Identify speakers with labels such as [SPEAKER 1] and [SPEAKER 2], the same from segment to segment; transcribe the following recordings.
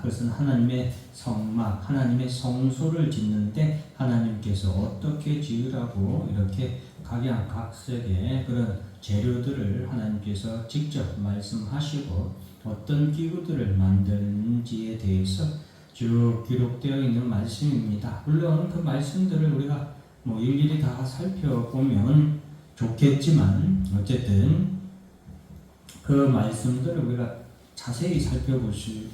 [SPEAKER 1] 그것은 하나님의 성막, 하나님의 성소를 짓는데 하나님께서 어떻게 지으라고 이렇게 각양각색의 그런 재료들을 하나님께서 직접 말씀하시고 어떤 기구들을 만드는지에 대해서 쭉 기록되어 있는 말씀입니다. 물론 그 말씀들을 우리가 일일이 다 살펴보면 좋겠지만 어쨌든 그 말씀들을 우리가 자세히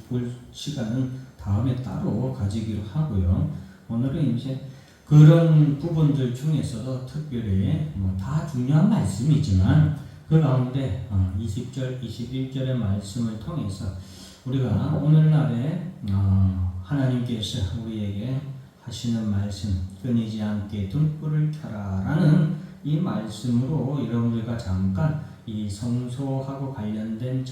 [SPEAKER 1] 볼 시간은 다음에 따로 가지기로 하고요. 오늘은 이제 그런 부분들 중에서도 특별히 다 중요한 말씀이지만 그 가운데 20절, 21절의 말씀을 통해서 우리가 오늘날에 하나님께서 우리에게 하시는 말씀, 끊이지 않게 등불을 켜라라는 이 말씀으로 여러분들과 잠깐 이 성소하고 관련된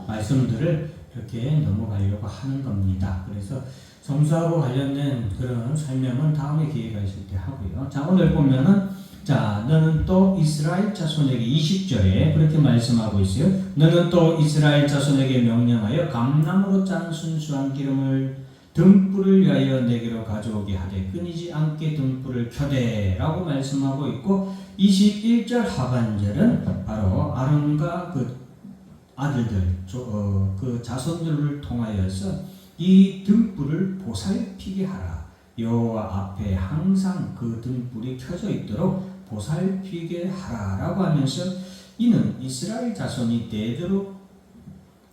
[SPEAKER 1] 말씀들을 이렇게 넘어가려고 하는 겁니다. 그래서 성소하고 관련된 그런 설명은 다음에 기회가 있을 때 하고요. 자, 오늘 보면은 너는 또 이스라엘 자손에게 20절에 그렇게 말씀하고 있어요. 너는 또 이스라엘 자손에게 명령하여 감나무로 짠 순수한 기름을 등불을 위하여 내게로 가져오게 하되 끊이지 않게 등불을 켜되 라고 말씀하고 있고 21절 하반절은 바로 아론과 그 아들들 그 자손들을 통하여서 이 등불을 보살피게 하라. 여호와 앞에 항상 그 등불이 켜져 있도록 보살피게 하라라고 하면서 이는 이스라엘 자손이 대대로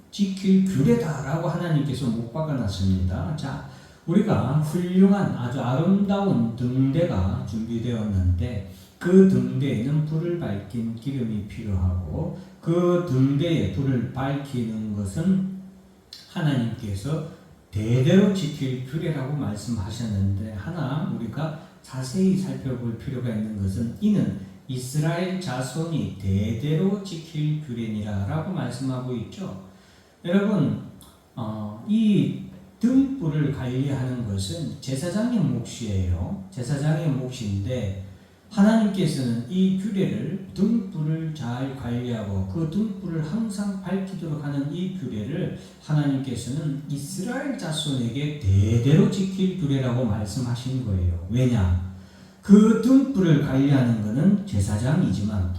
[SPEAKER 1] 지킬 규례다라고 하나님께서 못 박아놨습니다. 자, 우리가 훌륭한 아주 아름다운 등대가 준비되었는데 그 등대에는 불을 밝힌 기름이 필요하고 그 등대에 불을 밝히는 것은 하나님께서 대대로 지킬 규례라고 말씀하셨는데 하나 우리가 자세히 살펴볼 필요가 있는 것은 이는 이스라엘 자손이 대대로 지킬 규례니라 라고 말씀하고 있죠. 여러분 이 등불을 관리하는 것은 제사장의 몫이에요. 제사장의 몫인데 하나님께서는 이 규례를 등불을 잘 관리하고 그 등불을 항상 밝히도록 하는 이 규례를 하나님께서는 이스라엘 자손에게 대대로 지킬 규례라고 말씀하신 거예요. 왜냐? 그 등불을 관리하는 것은 제사장이지만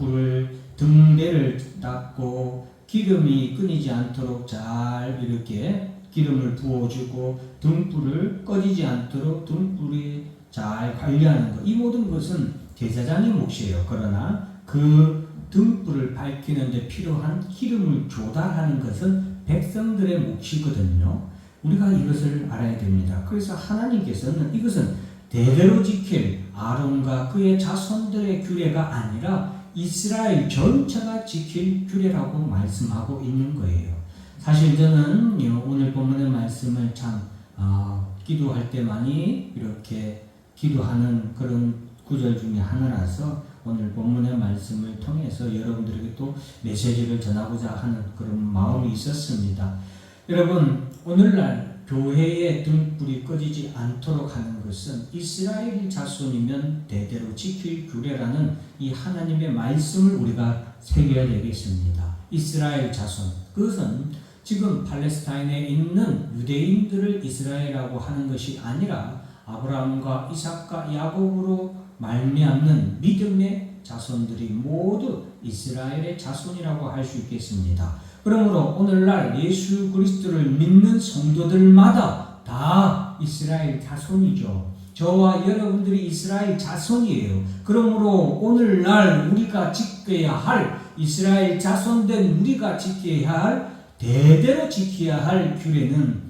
[SPEAKER 1] 등대를 닦고 기름이 끊이지 않도록 잘 이렇게 기름을 부어주고 등불을 꺼지지 않도록 등불이 잘 관리하는 것, 이 모든 것은 제사장의 몫이에요. 그러나 그 등불을 밝히는 데 필요한 기름을 조달하는 것은 백성들의 몫이거든요. 우리가 이것을 알아야 됩니다. 그래서 하나님께서는 이것은 대대로 지킬 아론과 그의 자손들의 규례가 아니라 이스라엘 전체가 지킬 규례라고 말씀하고 있는 거예요. 사실 저는 오늘 본문의 말씀을 참 기도할 때 많이 이렇게 기도하는 그런 구절 중에 하나라서 오늘 본문의 말씀을 통해서 여러분들에게 또 메시지를 전하고자 하는 그런 마음이 있었습니다. 여러분, 오늘날 교회의 등불이 꺼지지 않도록 하는 것은 이스라엘 자손이면 대대로 지킬 규례라는 이 하나님의 말씀을 우리가 새겨야 되겠습니다. 이스라엘 자손, 그것은 지금 팔레스타인에 있는 유대인들을 이스라엘이라고 하는 것이 아니라 아브라함과 이삭과 야곱으로 말미암는 믿음의 자손들이 모두 이스라엘의 자손이라고 할 수 있겠습니다. 그러므로 오늘날 예수 그리스도를 믿는 성도들마다 다 이스라엘 자손이죠. 저와 여러분들이 이스라엘 자손이에요. 그러므로 오늘날 우리가 지켜야 할 이스라엘 자손된 우리가 지켜야 할 대대로 지켜야 할 규례는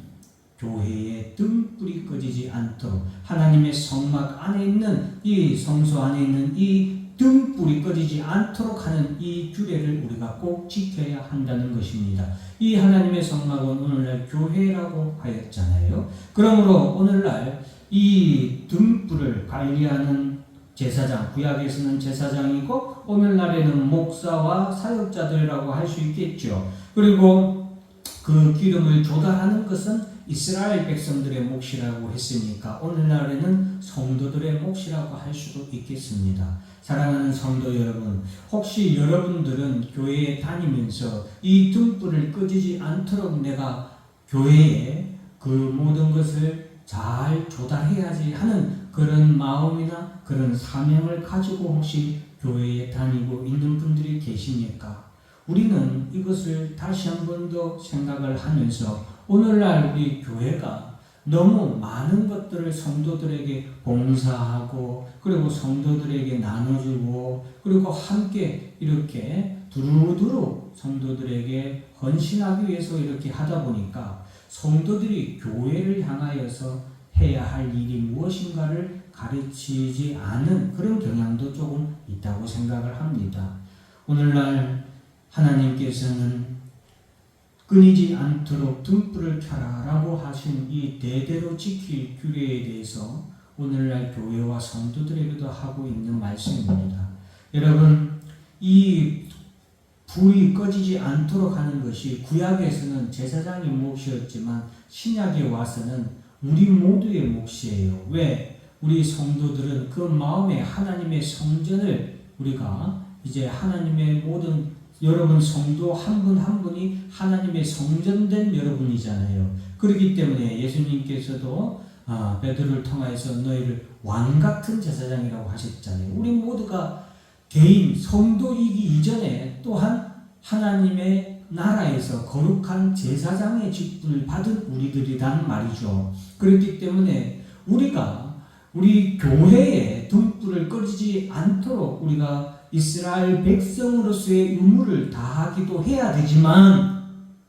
[SPEAKER 1] 교회의 등불이 꺼지지 않도록 하나님의 성막 안에 있는 이 성소 안에 있는 이 등불이 꺼지지 않도록 하는 이 규례를 우리가 꼭 지켜야 한다는 것입니다. 이 하나님의 성막은 오늘날 교회라고 하였잖아요. 그러므로 오늘날 이 등불을 관리하는 제사장, 구약에서는 제사장이고 오늘날에는 목사와 사역자들이라고 할 수 있겠죠. 그리고 그 기름을 조달하는 것은 이스라엘 백성들의 몫이라고 했으니까 오늘날에는 성도들의 몫이라고 할 수도 있겠습니다. 사랑하는 성도 여러분, 혹시 여러분들은 교회에 다니면서 이 등불을 꺼지지 않도록 내가 교회에 그 모든 것을 잘 조달해야지 하는 그런 마음이나 그런 사명을 가지고 혹시 교회에 다니고 있는 분들이 계십니까? 우리는 이것을 다시 한 번 더 생각을 하면서 오늘날 우리 교회가 너무 많은 것들을 성도들에게 봉사하고 그리고 성도들에게 나눠주고 그리고 함께 이렇게 두루두루 성도들에게 헌신하기 위해서 이렇게 하다 보니까 성도들이 교회를 향하여서 해야 할 일이 무엇인가를 가르치지 않은 그런 경향도 조금 있다고 생각을 합니다. 오늘날 하나님께서는 끊이지 않도록 등불을 켜라 라고 하신 이 대대로 지킬 규례에 대해서 오늘날 교회와 성도들에게도 하고 있는 말씀입니다. 여러분, 이 불이 꺼지지 않도록 하는 것이 구약에서는 제사장의 몫이었지만 신약에 와서는 우리 모두의 몫이에요. 왜? 우리 성도들은 그 마음에 하나님의 성전을 우리가 이제 하나님의 모든 여러분 성도 한 분 한 분이 하나님의 성전된 여러분이잖아요. 그렇기 때문에 예수님께서도 베드로를 통하여서 너희를 왕 같은 제사장이라고 하셨잖아요. 우리 모두가 개인 성도이기 이전에 또한 하나님의 나라에서 거룩한 제사장의 직분을 받은 우리들이란 말이죠. 그렇기 때문에 우리가 우리 교회에 등불을 꺼지지 않도록 우리가 이스라엘 백성으로서의 의무를 다하기도 해야 되지만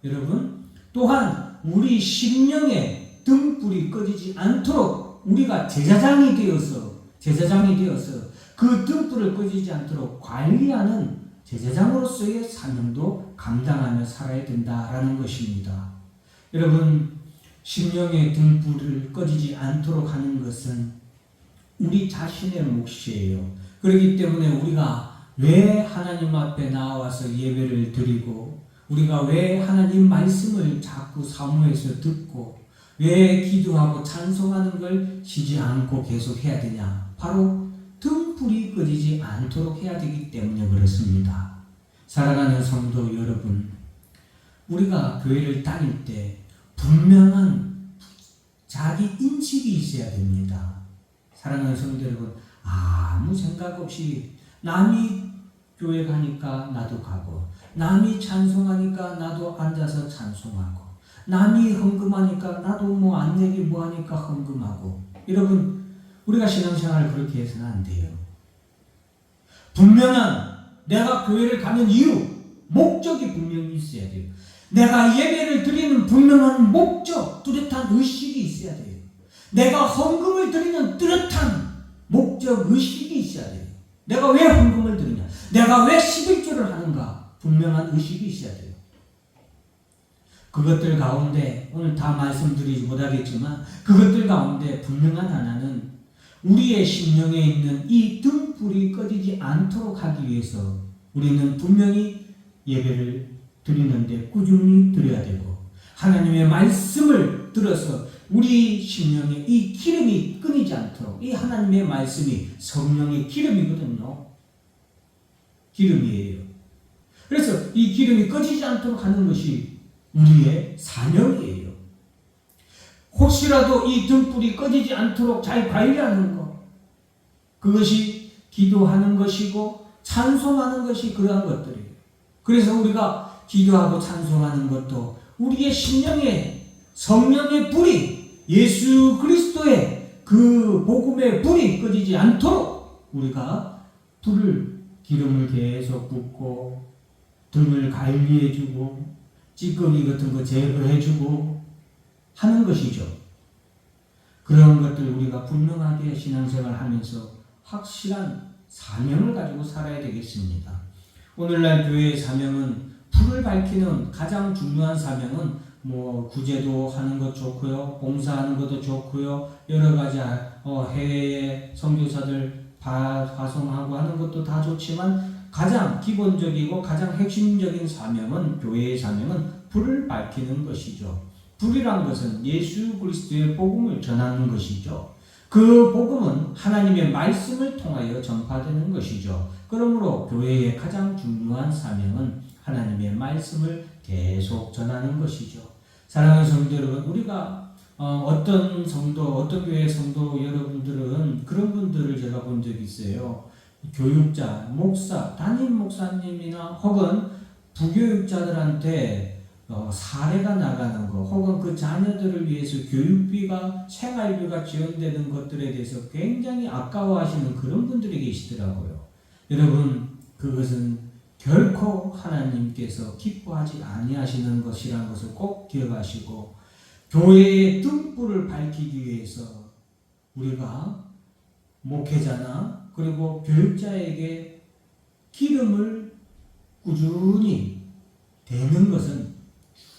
[SPEAKER 1] 여러분 또한 우리 심령에 등불이 꺼지지 않도록 우리가 제사장이 되어서 그 등불을 꺼지지 않도록 관리하는 제사장으로서의 사명도 감당하며 살아야 된다라는 것입니다. 여러분 심령의 등불을 꺼지지 않도록 하는 것은 우리 자신의 몫이에요. 그렇기 때문에 우리가 왜 하나님 앞에 나와서 예배를 드리고 우리가 왜 하나님 말씀을 자꾸 사모해서 듣고 왜 기도하고 찬송하는 걸 쉬지 않고 계속 해야 되냐? 바로 등불이 꺼지지 않도록 해야 되기 때문에 그렇습니다. 사랑하는 성도 여러분, 우리가 교회를 다닐 때 분명한 자기 인식이 있어야 됩니다. 사랑하는 성도 여러분, 아무 생각 없이 남이 교회 가니까 나도 가고 남이 찬송하니까 나도 앉아서 찬송하고 남이 헌금하니까 나도 뭐 안 내기 뭐 하니까 헌금하고 여러분 우리가 신앙생활을 그렇게 해서는 안 돼요. 분명한 내가 교회를 가는 이유, 목적이 분명히 있어야 돼요. 내가 예배를 드리는 분명한 목적, 뚜렷한 의식이 있어야 돼요. 내가 헌금을 드리는 뚜렷한 목적, 의식이 있어야 돼요. 내가 왜 헌금을 드리냐? 내가 왜 11조를 하는가? 분명한 의식이 있어야 돼요. 그것들 가운데 오늘 다 말씀드리지 못하겠지만 그것들 가운데 분명한 하나는 우리의 심령에 있는 이 등불이 꺼지지 않도록 하기 위해서 우리는 분명히 예배를 드리는데 꾸준히 드려야 되고 하나님의 말씀을 들어서 우리 심령에 이 기름이 끊이지 않도록 이 하나님의 말씀이 성령의 기름이거든요. 기름이에요. 그래서 이 기름이 꺼지지 않도록 하는 것이 우리의 사명이에요. 혹시라도 이 등불이 꺼지지 않도록 잘 관리하는 것, 그것이 기도하는 것이고 찬송하는 것이 그러한 것들이에요. 그래서 우리가 기도하고 찬송하는 것도 우리의 심령에 성령의 불이 예수 그리스도의 그 복음의 불이 꺼지지 않도록 우리가 기름을 계속 붓고 등을 관리해주고 찌꺼기 같은 거 제거해주고 하는 것이죠. 그런 것들 우리가 분명하게 신앙생활 하면서 확실한 사명을 가지고 살아야 되겠습니다. 오늘날 교회의 사명은 불을 밝히는 가장 중요한 사명은 구제도 하는 것 좋고요, 봉사하는 것도 좋고요, 여러 가지 해외에 선교사들 파송하고 하는 것도 다 좋지만 가장 기본적이고 가장 핵심적인 사명은 교회의 사명은 불을 밝히는 것이죠. 불이란 것은 예수 그리스도의 복음을 전하는 것이죠. 그 복음은 하나님의 말씀을 통하여 전파되는 것이죠. 그러므로 교회의 가장 중요한 사명은 하나님의 말씀을 계속 전하는 것이죠. 사랑하는 성도 여러분, 우리가 어떤 성도, 어떤 교회 성도 여러분들은 그런 분들을 제가 본 적이 있어요. 교육자, 목사, 담임 목사님이나 혹은 부교육자들한테 사례가 나가는 거, 혹은 그 자녀들을 위해서 교육비가, 생활비가 지원되는 것들에 대해서 굉장히 아까워하시는 그런 분들이 계시더라고요. 여러분, 그것은 결코 하나님께서 기뻐하지 아니하시는 것이라는 것을 꼭 기억하시고, 교회의 등불을 밝히기 위해서 우리가 목회자나 그리고 교육자에게 기름을 꾸준히 대는 것은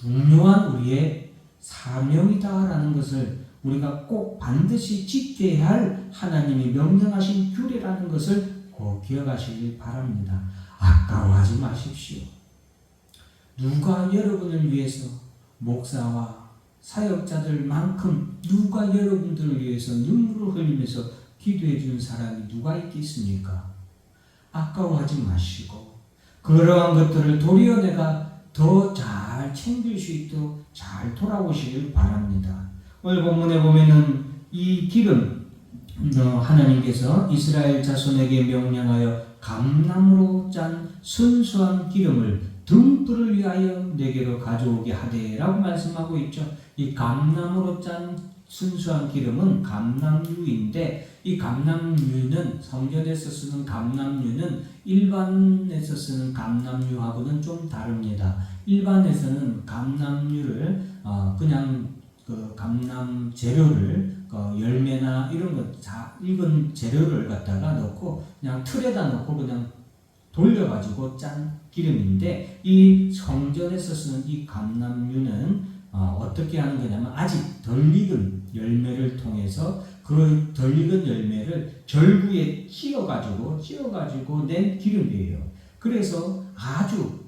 [SPEAKER 1] 중요한 우리의 사명이다라는 것을 우리가 꼭 반드시 지켜야 할 하나님이 명령하신 규례라는 것을 꼭 기억하시길 바랍니다. 아까워하지 마십시오. 누가 여러분을 위해서, 목사와 사역자들만큼 누가 여러분들을 위해서 눈물을 흘리면서 기도해 준 사람이 누가 있겠습니까? 아까워하지 마시고 그러한 것들을 도리어 내가 더 잘 챙길 수 있도록 잘 돌아오시길 바랍니다. 오늘 본문에 보면은 이 기름, 하나님께서 이스라엘 자손에게 명령하여 감람으로 짠 순수한 기름을 등불을 위하여 내게로 가져오게 하되라고 말씀하고 있죠. 이 감람으로 짠 순수한 기름은 감람유인데, 이 감람유는 성전에서 쓰는 감람유는 일반에서 쓰는 감람유하고는 좀 다릅니다. 일반에서는 감람유를 그냥 그 감람 재료를 열매나 이런 거 익은 재료를 갖다가 넣고 그냥 틀에다 넣고 그냥 돌려가지고 짠 기름인데, 이 성전에서 쓰는 이 감람유는 어떻게 하는 거냐면 아직 덜 익은 열매를 통해서 그 덜 익은 열매를 절구에 찧어가지고 낸 기름이에요. 그래서 아주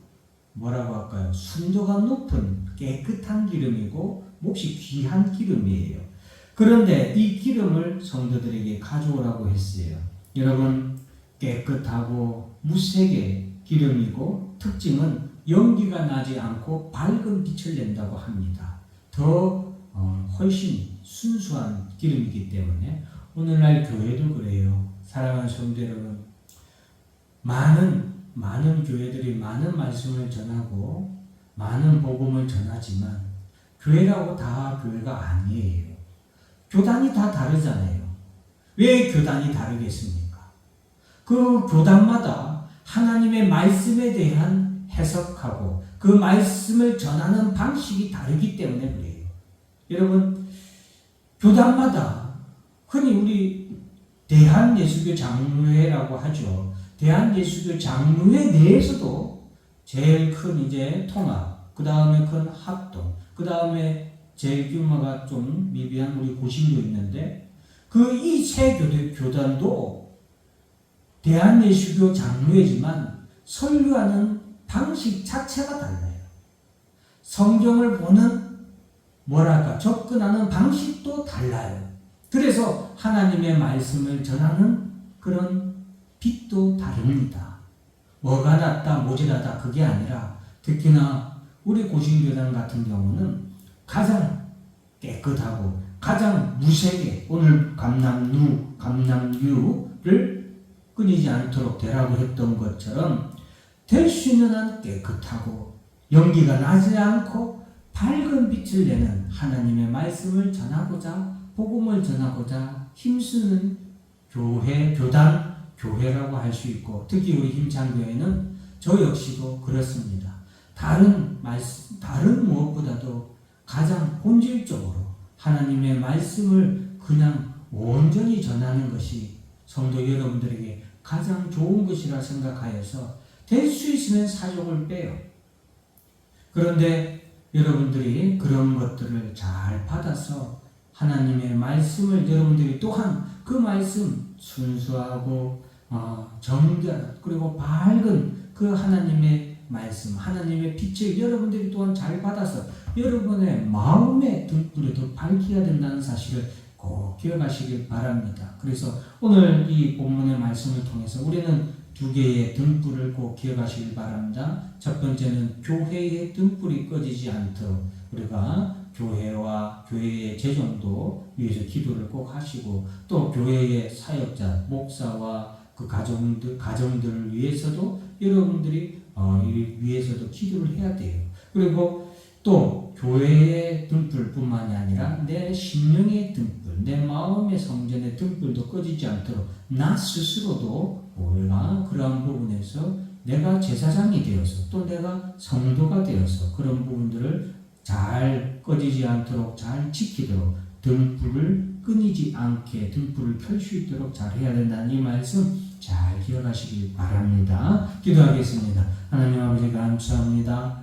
[SPEAKER 1] 뭐라고 할까요? 순도가 높은 깨끗한 기름이고 몹시 귀한 기름이에요. 그런데 이 기름을 성도들에게 가져오라고 했어요. 여러분, 깨끗하고 무색의 기름이고 특징은 연기가 나지 않고 밝은 빛을 낸다고 합니다. 더 훨씬 순수한 기름이기 때문에 오늘날 교회도 그래요. 사랑하는 성도 여러분, 많은 교회들이 많은 말씀을 전하고 많은 복음을 전하지만 교회라고 다 교회가 아니에요. 교단이 다 다르잖아요. 왜 교단이 다르겠습니까? 그 교단마다 하나님의 말씀에 대한 해석하고 그 말씀을 전하는 방식이 다르기 때문에 그래요. 여러분, 교단마다 흔히 우리 대한예수교 장로회라고 하죠. 대한예수교 장로회 내에서도 제일 큰 이제 통합, 그 다음에 큰 합동, 그 다음에 제일 규모가 좀 미비한 우리 고신도 있는데, 그 이 세 교단도 대한예수교 장로회지만 설교하는 방식 자체가 달라요. 성경을 보는 접근하는 방식도 달라요. 그래서 하나님의 말씀을 전하는 그런 빛도 다릅니다. 뭐가 낫다 모자라다 그게 아니라, 특히나 우리 고신교단 같은 경우는 가장 깨끗하고 가장 무색에 오늘 감람유를 끊이지 않도록 되라고 했던 것처럼 될 수 있는 한 깨끗하고 연기가 나지 않고 밝은 빛을 내는 하나님의 말씀을 전하고자, 복음을 전하고자 힘쓰는 교회라고 할 수 있고, 특히 우리 힘찬교회는 저 역시도 그렇습니다. 다른 무엇보다도 가장 본질적으로 하나님의 말씀을 그냥 온전히 전하는 것이 성도 여러분들에게 가장 좋은 것이라 생각하여서 될 수 있으면 사역을 빼요. 그런데 여러분들이 그런 것들을 잘 받아서 하나님의 말씀을, 여러분들이 또한 그 말씀 순수하고 정결 그리고 밝은 그 하나님의 말씀, 하나님의 빛을 여러분들이 또한 잘 받아서 여러분의 마음의 등불이 더 밝혀야 된다는 사실을 꼭 기억하시길 바랍니다. 그래서 오늘 이 본문의 말씀을 통해서 우리는 두 개의 등불을 꼭 기억하시길 바랍니다. 첫 번째는 교회의 등불이 꺼지지 않도록 우리가 교회와 교회의 재정도 위해서 기도를 꼭 하시고, 또 교회의 사역자, 목사와 그 가정들을 위해서도 여러분들이 위해서도 기도를 해야 돼요. 그리고 또 교회의 등불뿐만이 아니라 내 심령의 등불, 내 마음의 성전의 등불도 꺼지지 않도록 나 스스로도 우리가 그러한 부분에서 내가 제사장이 되어서 또 내가 성도가 되어서 그런 부분들을 잘 꺼지지 않도록 잘 지키도록 등불을 끊이지 않게 등불을 켤 수 있도록 잘 해야 된다는 이 말씀 잘 기억하시길 바랍니다. 기도하겠습니다. 하나님 아버지 감사합니다.